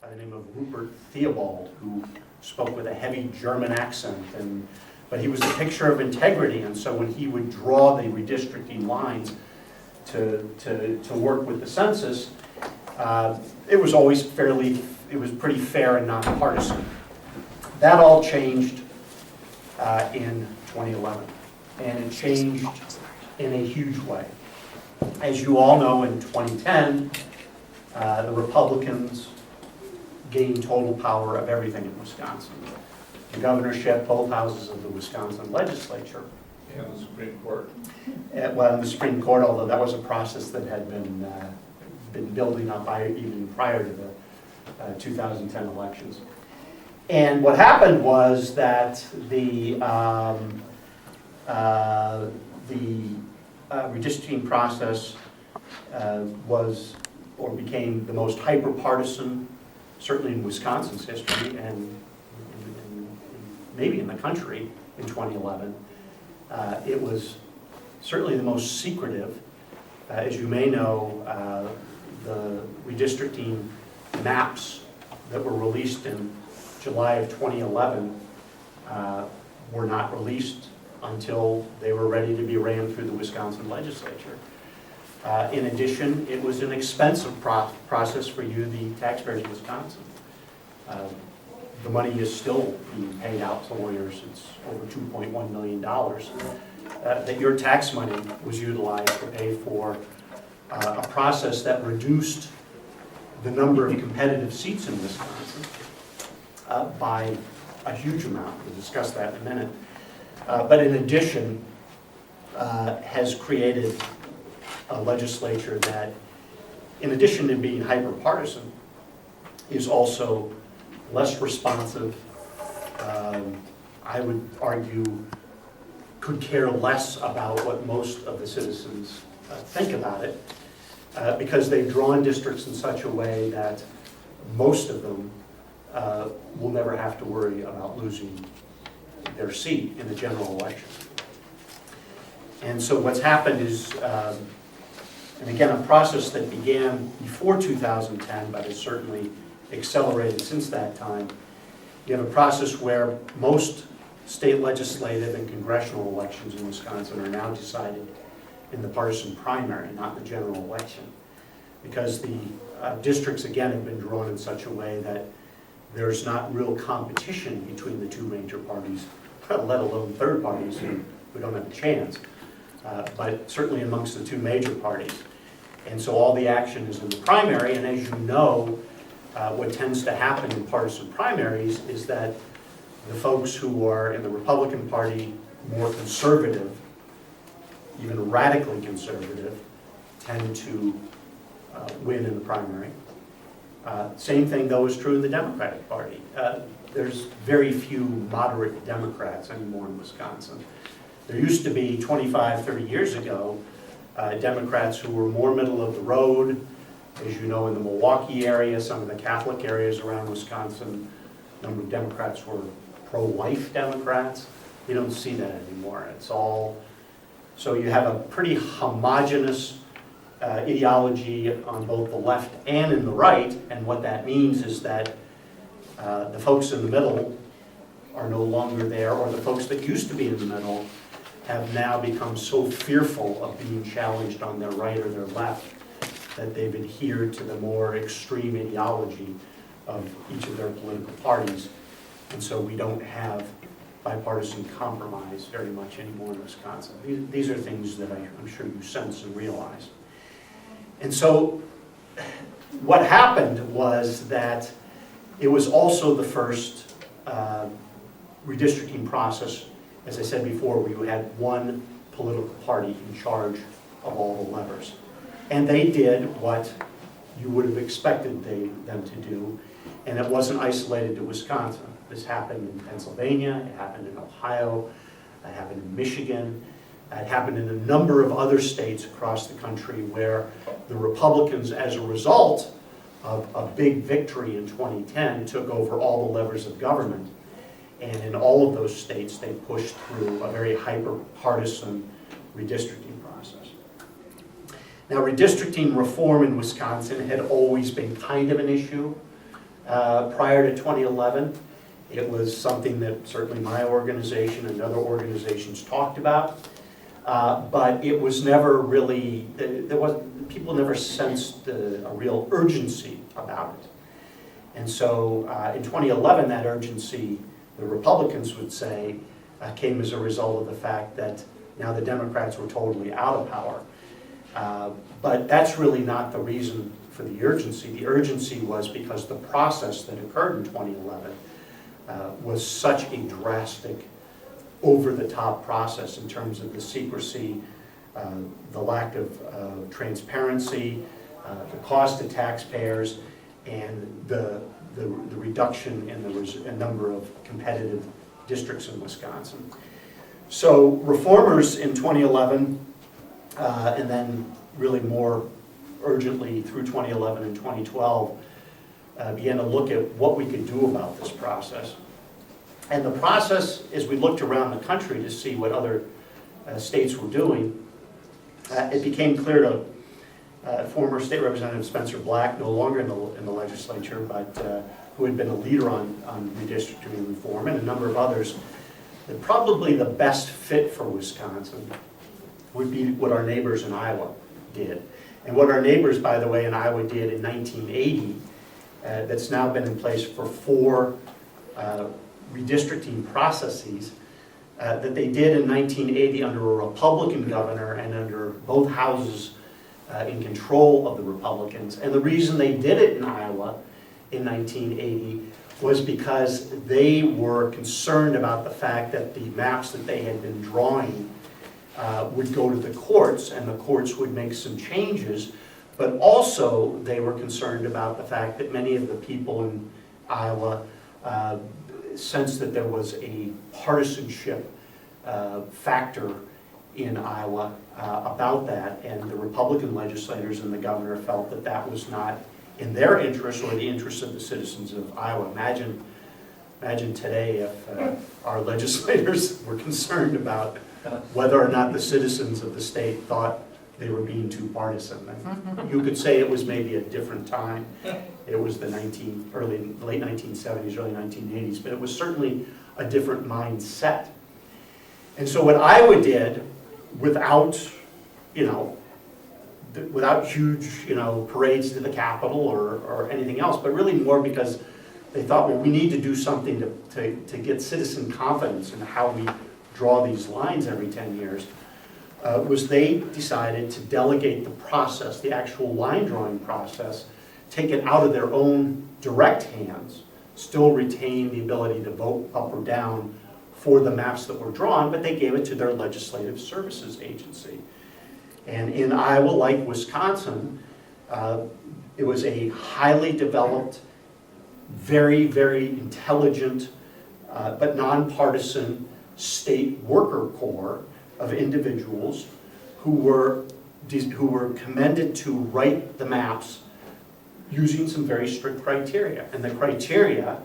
by the name of Rupert Theobald, who spoke with a heavy German accent, but he was a picture of integrity, and so when he would draw the redistricting lines to work with the census, it was always it was pretty fair and nonpartisan. That all changed in 2011, and it changed in a huge way. As you all know, in 2010, the Republicans gained total power of everything in Wisconsin. The governorship, both houses of the Wisconsin legislature. And the Supreme Court. Well, in the Supreme Court, although that was a process that had been building up even prior to the 2010 elections. And what happened was that the redistricting process became the most hyper-partisan, certainly in Wisconsin's history, and maybe in the country in 2011. It was certainly the most secretive. As you may know, the redistricting maps that were released in July of 2011 were not released until they were ready to be ran through the Wisconsin legislature. In addition, it was an expensive process for you, the taxpayers of Wisconsin. The money is still being paid out to lawyers. It's over $2.1 million that your tax money was utilized to pay for a process that reduced the number of competitive seats in Wisconsin by a huge amount. We'll discuss that in a minute. But in addition, has created a legislature that, in addition to being hyper-partisan, is also less responsive, I would argue, could care less about what most of the citizens think about it, because they've drawn districts in such a way that most of them will never have to worry about losing their seat in the general election. And so what's happened is, and again, a process that began before 2010, but has certainly accelerated since that time. You have a process where most state legislative and congressional elections in Wisconsin are now decided in the partisan primary, not the general election. Because the districts, again, have been drawn in such a way that there's not real competition between the two major parties, let alone third parties who don't have a chance, but certainly amongst the two major parties. And so all the action is in the primary, and as you know, what tends to happen in partisan primaries is that the folks who are in the Republican Party, more conservative, even radically conservative, tend to win in the primary. Same thing, though, is true in the Democratic Party. There's very few moderate Democrats anymore in Wisconsin. There used to be, 25, 30 years ago, Democrats who were more middle of the road. As you know, in the Milwaukee area, some of the Catholic areas around Wisconsin, a number of Democrats were pro-life Democrats. You don't see that anymore. It's all, so you have a pretty homogeneous ideology on both the left and in the right, and what that means is that the folks in the middle are no longer there, or the folks that used to be in the middle have now become so fearful of being challenged on their right or their left that they've adhered to the more extreme ideology of each of their political parties. And so we don't have bipartisan compromise very much anymore in Wisconsin. These are things that I'm sure you sense and realize. And so what happened was that it was also the first redistricting process, as I said before, where you had one political party in charge of all the levers. And they did what you would have expected them to do, and it wasn't isolated to Wisconsin. This happened in Pennsylvania, it happened in Ohio, it happened in Michigan, it happened in a number of other states across the country where the Republicans, as a result of a big victory in 2010, took over all the levers of government. And in all of those states, they pushed through a very hyper-partisan redistricting process. Now, redistricting reform in Wisconsin had always been kind of an issue. prior to 2011. It was something that certainly my organization and other organizations talked about, but it was never really, people never sensed a real urgency about it. And so in 2011, that urgency, the Republicans would say, came as a result of the fact that now the Democrats were totally out of power. But that's really not the reason for the urgency. The urgency was because the process that occurred in 2011 was such a drastic, over-the-top process in terms of the secrecy, the lack of transparency, the cost to taxpayers, and the reduction in the number of competitive districts in Wisconsin. So reformers in 2011, and then really more urgently through 2011 and 2012, began to look at what we could do about this process. And the process, as we looked around the country to see what other states were doing, it became clear to former State Representative Spencer Black, no longer in the legislature, but who had been a leader on redistricting reform, and a number of others, that probably the best fit for Wisconsin would be what our neighbors in Iowa did. And what our neighbors, by the way, in Iowa did in 1980, that's now been in place for 4 redistricting processes, that they did in 1980 under a Republican governor and under both houses in control of the Republicans. And the reason they did it in Iowa in 1980 was because they were concerned about the fact that the maps that they had been drawing would go to the courts, and the courts would make some changes, but also they were concerned about the fact that many of the people in Iowa sensed that there was a partisanship factor in Iowa about that, and the Republican legislators and the governor felt that that was not in their interest or the interest of the citizens of Iowa. Imagine today if our legislators were concerned about whether or not the citizens of the state thought they were being too partisan. You could say it was maybe a different time. It was the late 1970s, early 1980s, but it was certainly a different mindset. And so what Iowa did, without huge, parades to the Capitol or anything else, but really more because they thought, well, we need to do something to get citizen confidence in how we draw these lines every 10 years, was they decided to delegate the process, the actual line drawing process, take it out of their own direct hands, still retain the ability to vote up or down for the maps that were drawn, but they gave it to their legislative services agency. And in Iowa, like Wisconsin, it was a highly developed, very, very intelligent, but nonpartisan state worker corps of individuals who were commended to write the maps using some very strict criteria. And the criteria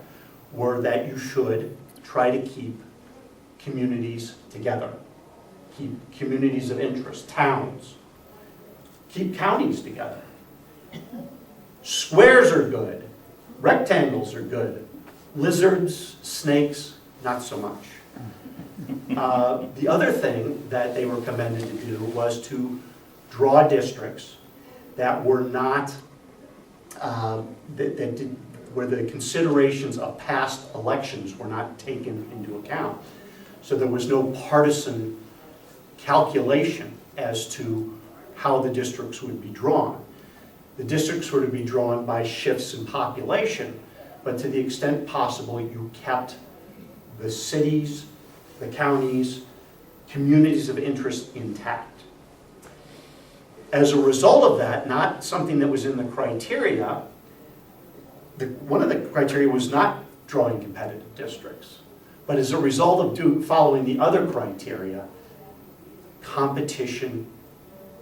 were that you should try to keep communities together, keep communities of interest, towns, keep counties together. Squares are good, rectangles are good, lizards, snakes, not so much. The other thing that they were commended to do was to draw districts that were not, where the considerations of past elections were not taken into account. So there was no partisan calculation as to how the districts would be drawn. The districts were to be drawn by shifts in population, but to the extent possible, you kept the cities, the counties, communities of interest intact. As a result of that, not something that was in the criteria, one of the criteria was not drawing competitive districts, but as a result of following the other criteria, competition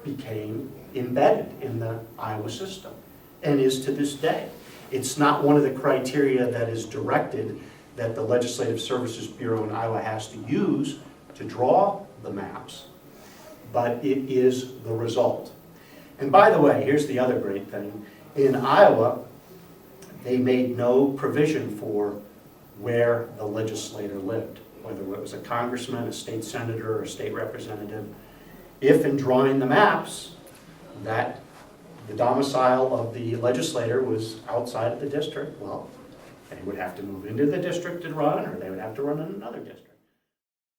became embedded in the Iowa system, and is to this day. It's not one of the criteria that is directed that the Legislative Services Bureau in Iowa has to use to draw the maps, but it is the result. And by the way, here's the other great thing. In Iowa, they made no provision for where the legislator lived, whether it was a congressman, a state senator, or a state representative. If in drawing the maps, that the domicile of the legislator was outside of the district, well, they would have to move into the district to run, or they would have to run in another district.